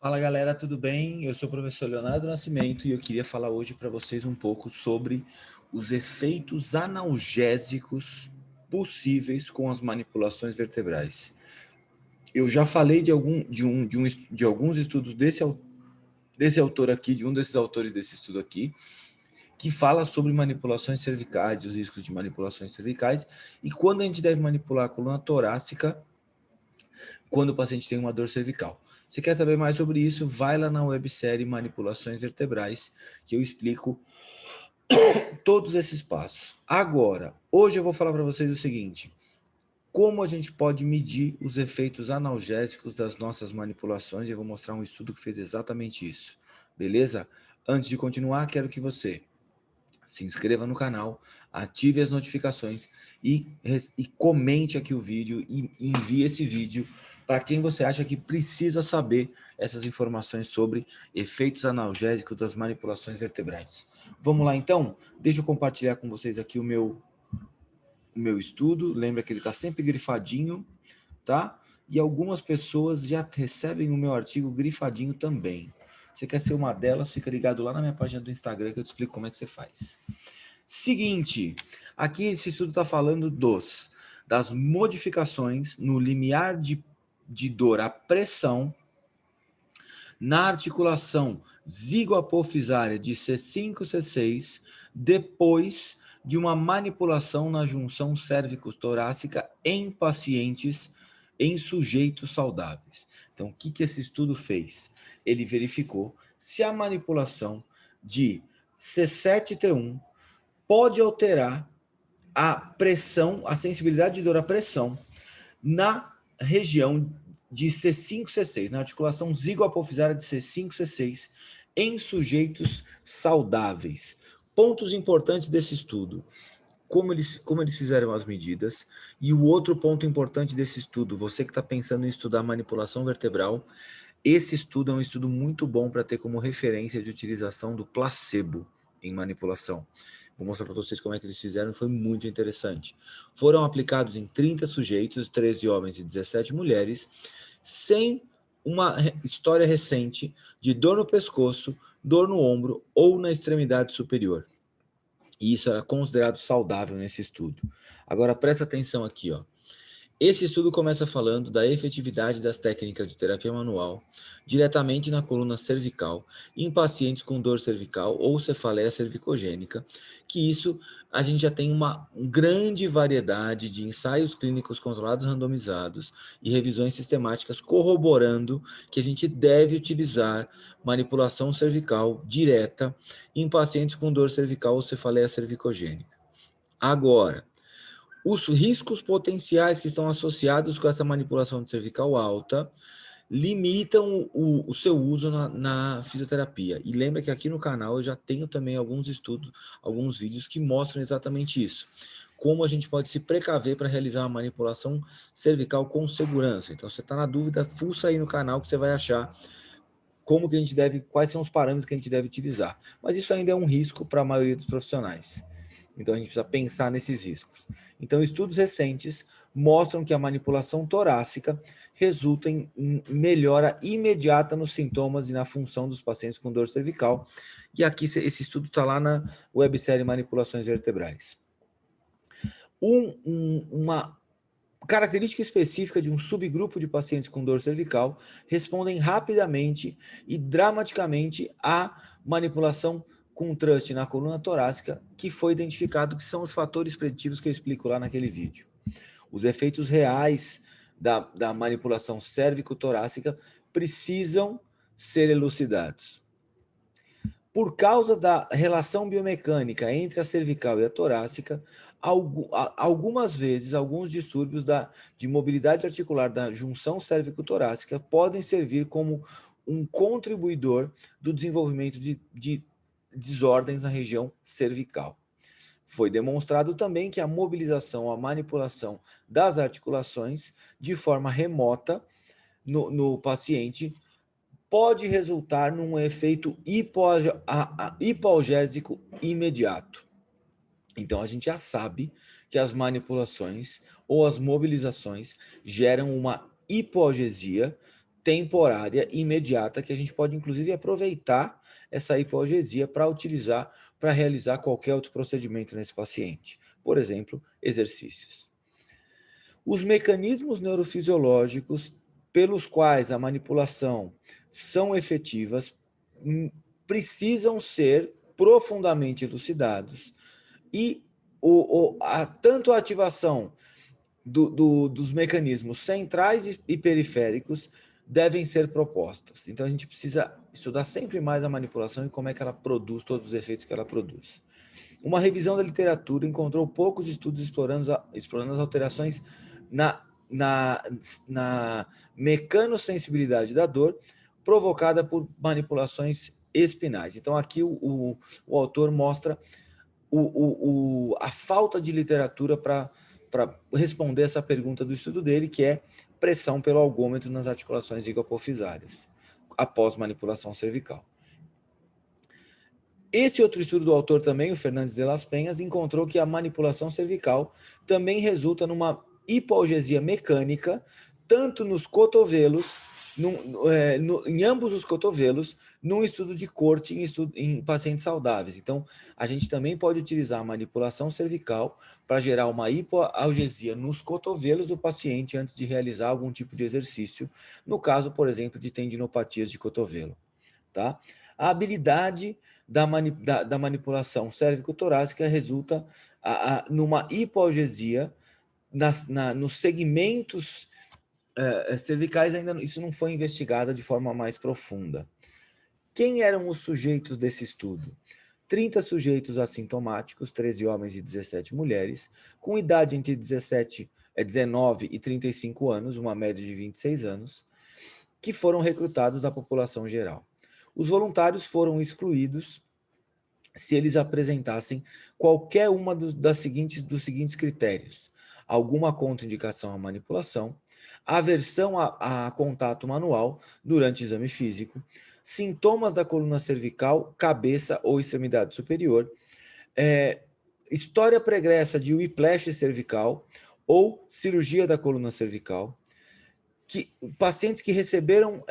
Fala galera, tudo bem? Eu sou o professor Leonardo Nascimento e eu queria falar hoje para vocês um pouco sobre os efeitos analgésicos possíveis com as manipulações vertebrais. Eu já falei de alguns estudos desse autor aqui, de um desses autores desse estudo aqui, que fala sobre manipulações cervicais, os riscos de manipulações cervicais e quando a gente deve manipular a coluna torácica quando o paciente tem uma dor cervical. Você quer saber mais sobre isso? Vai lá na websérie Manipulações Vertebrais, que eu explico todos esses passos. Agora, hoje eu vou falar para vocês o seguinte: como a gente pode medir os efeitos analgésicos das nossas manipulações? Eu vou mostrar um estudo que fez exatamente isso. Beleza? Antes de continuar, quero que você se inscreva no canal, ative as notificações e comente aqui o vídeo e envie esse vídeo para quem você acha que precisa saber essas informações sobre efeitos analgésicos das manipulações vertebrais. Vamos lá então? Deixa eu compartilhar com vocês aqui o meu estudo. Lembra que ele está sempre grifadinho, tá? E algumas pessoas já recebem o meu artigo grifadinho também. Você quer ser uma delas? Fica ligado lá na minha página do Instagram que eu te explico como é que você faz. Seguinte, aqui esse estudo está falando das modificações no limiar de dor à pressão na articulação zigoapofisária de C5-C6 depois de uma manipulação na junção cérvico-torácica em pacientes em sujeitos saudáveis. Então, o que esse estudo fez? Ele verificou se a manipulação de C7-T1 pode alterar a pressão, a sensibilidade de dor à pressão na região de C5-C6, na articulação zigoapofisária de C5-C6 em sujeitos saudáveis. Pontos importantes desse estudo: como eles fizeram as medidas, e o outro ponto importante desse estudo, você que está pensando em estudar manipulação vertebral, esse estudo é um estudo muito bom para ter como referência de utilização do placebo em manipulação. Vou mostrar para vocês como é que eles fizeram, foi muito interessante. Foram aplicados em 30 sujeitos, 13 homens e 17 mulheres, sem uma história recente de dor no pescoço, dor no ombro ou na extremidade superior. E isso era considerado saudável nesse estudo. Agora presta atenção aqui, ó. Esse estudo começa falando da efetividade das técnicas de terapia manual diretamente na coluna cervical em pacientes com dor cervical ou cefaleia cervicogênica, que isso a gente já tem uma grande variedade de ensaios clínicos controlados randomizados e revisões sistemáticas corroborando que a gente deve utilizar manipulação cervical direta em pacientes com dor cervical ou cefaleia cervicogênica. Agora, os riscos potenciais que estão associados com essa manipulação de cervical alta limitam o seu uso na fisioterapia. E lembra que aqui no canal eu já tenho também alguns estudos, alguns vídeos que mostram exatamente isso. Como a gente pode se precaver para realizar uma manipulação cervical com segurança. Então, você está na dúvida, fuça aí no canal que você vai achar como que a gente deve, quais são os parâmetros que a gente deve utilizar. Mas isso ainda é um risco para a maioria dos profissionais. Então, a gente precisa pensar nesses riscos. Então, estudos recentes mostram que a manipulação torácica resulta em melhora imediata nos sintomas e na função dos pacientes com dor cervical. E aqui, esse estudo está lá na websérie Manipulações Vertebrais. Uma característica específica de um subgrupo de pacientes com dor cervical respondem rapidamente e dramaticamente à manipulação com thrust na coluna torácica, que foi identificado que são os fatores preditivos que eu explico lá naquele vídeo. Os efeitos reais da manipulação cérvico-torácica precisam ser elucidados. Por causa da relação biomecânica entre a cervical e a torácica, algumas vezes, alguns distúrbios de mobilidade articular da junção cérvico-torácica podem servir como um contribuidor do desenvolvimento de desordens na região cervical. Foi demonstrado também que a mobilização, a manipulação das articulações de forma remota no paciente pode resultar num efeito hipoalgésico imediato. Então, a gente já sabe que as manipulações ou as mobilizações geram uma hipoalgesia temporária, imediata, que a gente pode, inclusive, aproveitar essa hipoalgesia para utilizar, para realizar qualquer outro procedimento nesse paciente. Por exemplo, exercícios. Os mecanismos neurofisiológicos pelos quais a manipulação são efetivas precisam ser profundamente elucidados e tanto a ativação dos mecanismos centrais e periféricos devem ser propostas. Então, a gente precisa estudar sempre mais a manipulação e como é que ela produz todos os efeitos que ela produz. Uma revisão da literatura encontrou poucos estudos explorando as alterações na mecanosensibilidade da dor provocada por manipulações espinais. Então, aqui o autor mostra a falta de literatura para responder essa pergunta do estudo dele, que é pressão pelo algômetro nas articulações hipofisárias, após manipulação cervical. Esse outro estudo do autor também, o Fernandes de las Penhas, encontrou que a manipulação cervical também resulta numa hipoalgesia mecânica, tanto nos cotovelos, em ambos os cotovelos, num estudo de corte em pacientes saudáveis. Então, a gente também pode utilizar a manipulação cervical para gerar uma hipoalgesia nos cotovelos do paciente antes de realizar algum tipo de exercício, no caso, por exemplo, de tendinopatias de cotovelo. Tá? A habilidade da manipulação cérvico-torácica resulta numa hipoalgesia nos segmentos cervicais. Ainda isso não foi investigado de forma mais profunda. Quem eram os sujeitos desse estudo? 30 sujeitos assintomáticos, 13 homens e 17 mulheres, com idade entre 19 e 35 anos, uma média de 26 anos, que foram recrutados da população geral. Os voluntários foram excluídos se eles apresentassem qualquer uma dos seguintes critérios: alguma contraindicação à manipulação, aversão a contato manual durante o exame físico, sintomas da coluna cervical, cabeça ou extremidade superior, história pregressa de whiplash cervical ou cirurgia da coluna cervical, pacientes que receberam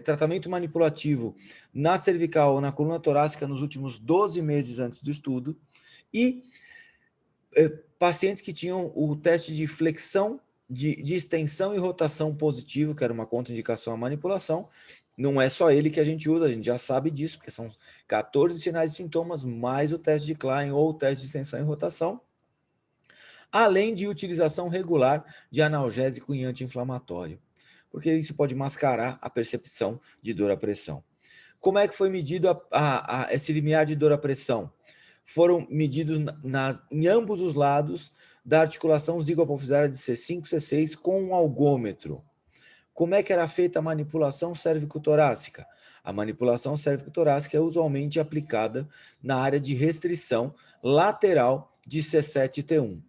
tratamento manipulativo na cervical ou na coluna torácica nos últimos 12 meses antes do estudo, e pacientes que tinham o teste de flexão, de extensão e rotação positivo, que era uma contraindicação à manipulação. Não é só ele que a gente usa, a gente já sabe disso, porque são 14 sinais e sintomas, mais o teste de Klein ou o teste de extensão e rotação, além de utilização regular de analgésico e anti-inflamatório, porque isso pode mascarar a percepção de dor à pressão. Como é que foi medido esse limiar de dor à pressão? Foram medidos em ambos os lados da articulação zigohipofisária de C5 e C6 com um algômetro. Como é que era feita a manipulação cérvico-torácica? A manipulação cérvico-torácica é usualmente aplicada na área de restrição lateral de C7 e T1.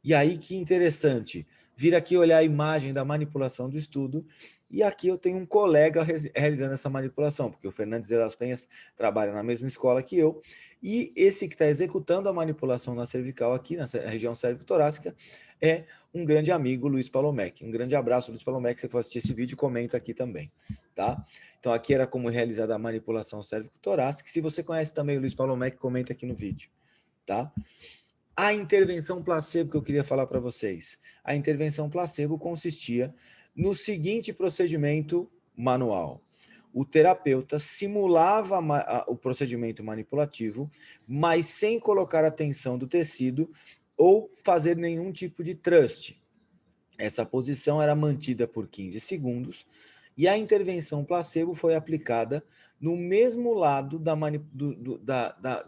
E aí que interessante, vir aqui olhar a imagem da manipulação do estudo, e aqui eu tenho um colega realizando essa manipulação, porque o Fernandes de las Penhas trabalha na mesma escola que eu, e esse que está executando a manipulação na cervical aqui, na região cérvico-torácica, é um grande amigo, Luiz Palomec. Um grande abraço, Luiz Palomec, se você for assistir esse vídeo, comenta aqui também, tá? Então aqui era como realizada a manipulação cérvico-torácica. Se você conhece também o Luiz Palomec, comenta aqui no vídeo, tá? A intervenção placebo que eu queria falar para vocês. A intervenção placebo consistia no seguinte procedimento manual. O terapeuta simulava o procedimento manipulativo, mas sem colocar a tensão do tecido ou fazer nenhum tipo de thrust. Essa posição era mantida por 15 segundos e a intervenção placebo foi aplicada no mesmo lado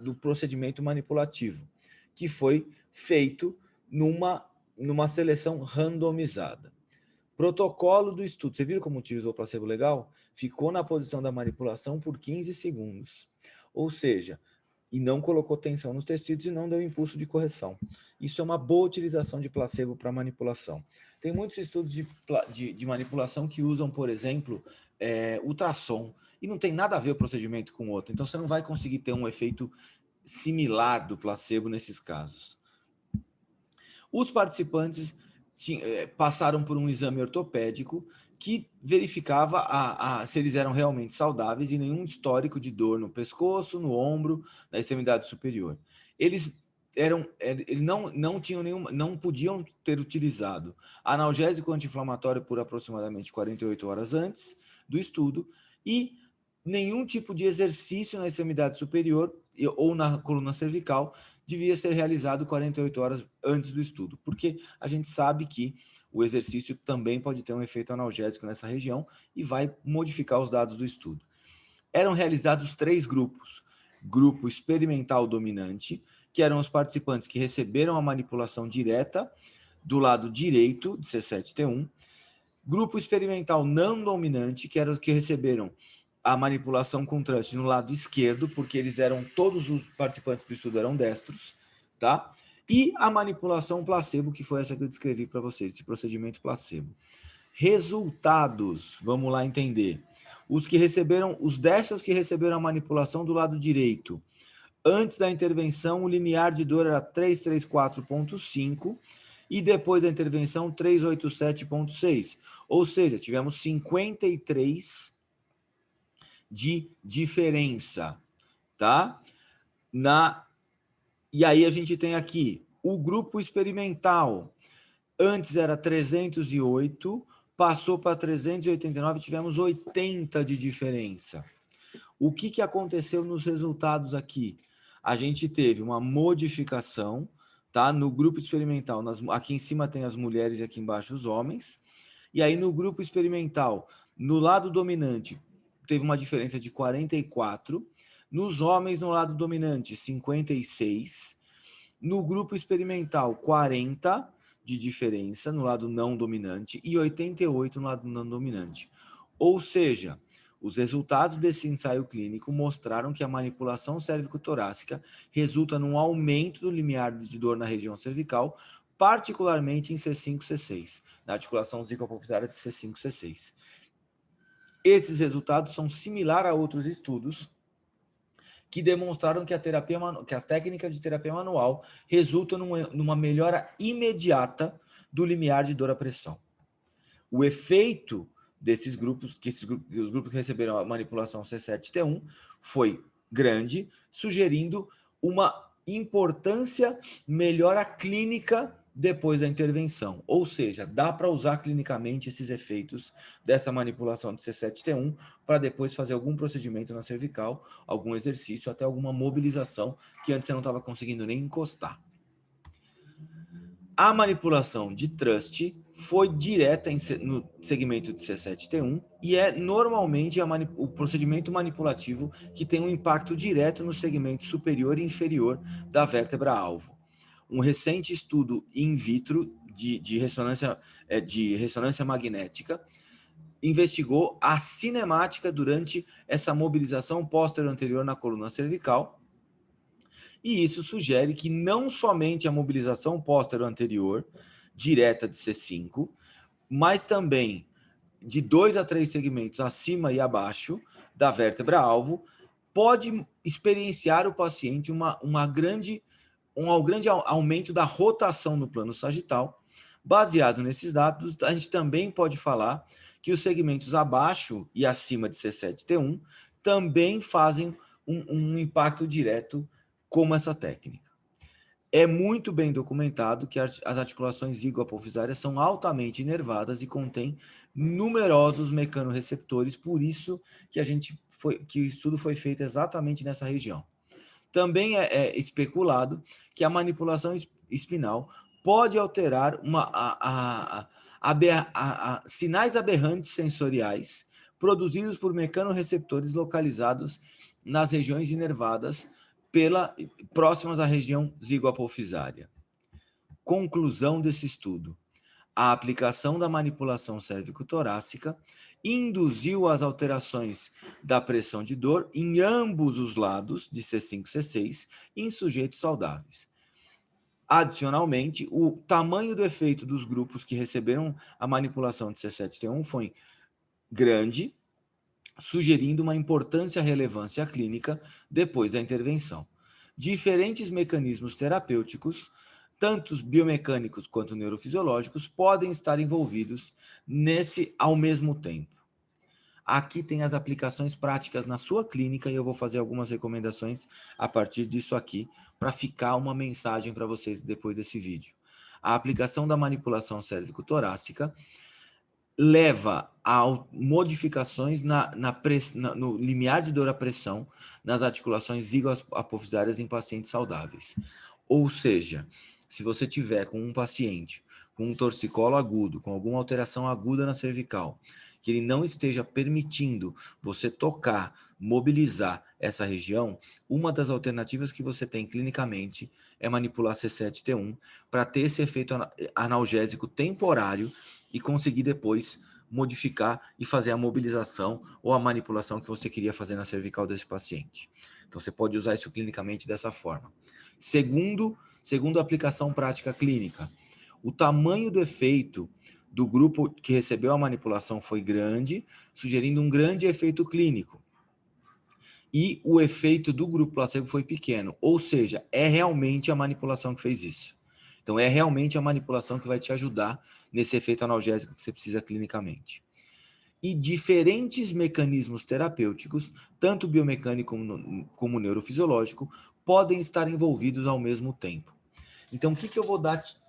do procedimento manipulativo, que foi feito numa seleção randomizada. Protocolo do estudo. Você viu como utilizou o placebo legal? Ficou na posição da manipulação por 15 segundos. Ou seja, e não colocou tensão nos tecidos e não deu impulso de correção. Isso é uma boa utilização de placebo para manipulação. Tem muitos estudos de manipulação que usam, por exemplo, ultrassom, e não tem nada a ver o procedimento com o outro. Então, você não vai conseguir ter um efeito similar do placebo nesses casos. Os participantes passaram por um exame ortopédico que verificava se eles eram realmente saudáveis e nenhum histórico de dor no pescoço, no ombro, na extremidade superior. Eles não tinham nenhuma, não podiam ter utilizado analgésico anti-inflamatório por aproximadamente 48 horas antes do estudo e nenhum tipo de exercício na extremidade superior ou na coluna cervical devia ser realizado 48 horas antes do estudo, porque a gente sabe que o exercício também pode ter um efeito analgésico nessa região e vai modificar os dados do estudo. Eram realizados 3 grupos. Grupo experimental dominante, que eram os participantes que receberam a manipulação direta do lado direito de C7T1. Grupo experimental não dominante, que eram os que receberam a manipulação com trust no lado esquerdo, porque todos os participantes do estudo eram destros, tá? E a manipulação placebo, que foi essa que eu descrevi para vocês, esse procedimento placebo. Resultados, vamos lá entender. Os destros que receberam a manipulação do lado direito, antes da intervenção, o limiar de dor era 334,5 e depois da intervenção 387,6. Ou seja, tivemos 53 de diferença, tá? E aí a gente tem aqui o grupo experimental. Antes era 308, passou para 389, tivemos 80 de diferença. O que aconteceu nos resultados aqui? A gente teve uma modificação, tá? No grupo experimental, aqui em cima tem as mulheres e aqui embaixo os homens. E aí no grupo experimental, no lado dominante, teve uma diferença de 44. Nos homens, no lado dominante, 56. No grupo experimental, 40 de diferença no lado não dominante e 88 no lado não dominante. Ou seja, os resultados desse ensaio clínico mostraram que a manipulação cérvico-torácica resulta num aumento do limiar de dor na região cervical, particularmente em C5, C6, na articulação zigoapofisária de C5, C6. Esses resultados são similares a outros estudos que demonstraram que as técnicas de terapia manual resultam numa melhora imediata do limiar de dor à pressão. O efeito desses grupos, os grupos que receberam a manipulação C7T1, foi grande, sugerindo uma importância melhora clínica depois da intervenção. Ou seja, dá para usar clinicamente esses efeitos dessa manipulação de C7T1 para depois fazer algum procedimento na cervical, algum exercício, até alguma mobilização que antes você não estava conseguindo nem encostar. A manipulação de trust foi direta no segmento de C7T1 e é normalmente o procedimento manipulativo que tem um impacto direto no segmento superior e inferior da vértebra-alvo. Um recente estudo in vitro de ressonância magnética investigou a cinemática durante essa mobilização posterior-anterior na coluna cervical. E isso sugere que não somente a mobilização posterior-anterior, direta de C5, mas também de 2 a 3 segmentos acima e abaixo da vértebra-alvo, pode experienciar o paciente um grande aumento da rotação no plano sagital. Baseado nesses dados, a gente também pode falar que os segmentos abaixo e acima de C7T1 também fazem um impacto direto como essa técnica. É muito bem documentado que as articulações zigoapofisárias são altamente inervadas e contêm numerosos mecanorreceptores, por isso que o estudo foi feito exatamente nessa região. Também é especulado que a manipulação espinal pode alterar sinais aberrantes sensoriais produzidos por mecanorreceptores localizados nas regiões inervadas próximas à região zigoapofisária. Conclusão desse estudo. A aplicação da manipulação cérvico-torácica induziu as alterações da pressão de dor em ambos os lados de C5 e C6 em sujeitos saudáveis. Adicionalmente, o tamanho do efeito dos grupos que receberam a manipulação de C7T1 foi grande, sugerindo uma importância e relevância clínica depois da intervenção. Diferentes mecanismos terapêuticos tanto os biomecânicos quanto neurofisiológicos podem estar envolvidos nesse ao mesmo tempo. Aqui tem as aplicações práticas na sua clínica e eu vou fazer algumas recomendações a partir disso aqui para ficar uma mensagem para vocês depois desse vídeo. A aplicação da manipulação cérvico-torácica leva a modificações no limiar de dor à pressão nas articulações zigoapofisárias em pacientes saudáveis. Ou seja, se você tiver com um paciente com um torcicolo agudo, com alguma alteração aguda na cervical, que ele não esteja permitindo você tocar, mobilizar essa região, uma das alternativas que você tem clinicamente é manipular C7T1 para ter esse efeito analgésico temporário e conseguir depois modificar e fazer a mobilização ou a manipulação que você queria fazer na cervical desse paciente. Então, você pode usar isso clinicamente dessa forma. Segundo a aplicação prática clínica, o tamanho do efeito do grupo que recebeu a manipulação foi grande, sugerindo um grande efeito clínico. E o efeito do grupo placebo foi pequeno, ou seja, é realmente a manipulação que fez isso. Então, é realmente a manipulação que vai te ajudar nesse efeito analgésico que você precisa clinicamente. E diferentes mecanismos terapêuticos, tanto biomecânico como neurofisiológico, podem estar envolvidos ao mesmo tempo. Então, o que eu vou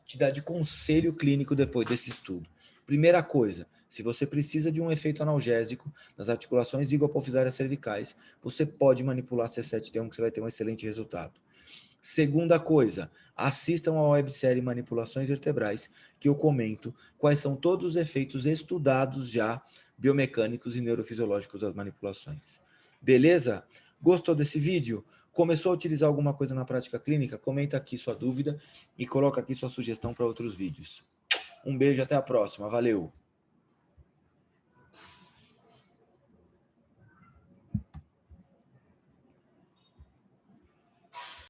te dar de conselho clínico depois desse estudo? Primeira coisa, se você precisa de um efeito analgésico nas articulações zigoapofisárias cervicais, você pode manipular C7T1 que você vai ter um excelente resultado. Segunda coisa, assistam à websérie Manipulações Vertebrais, que eu comento quais são todos os efeitos estudados já biomecânicos e neurofisiológicos das manipulações. Beleza? Gostou desse vídeo? Começou a utilizar alguma coisa na prática clínica? Comenta aqui sua dúvida e coloca aqui sua sugestão para outros vídeos. Um beijo, até a próxima. Valeu!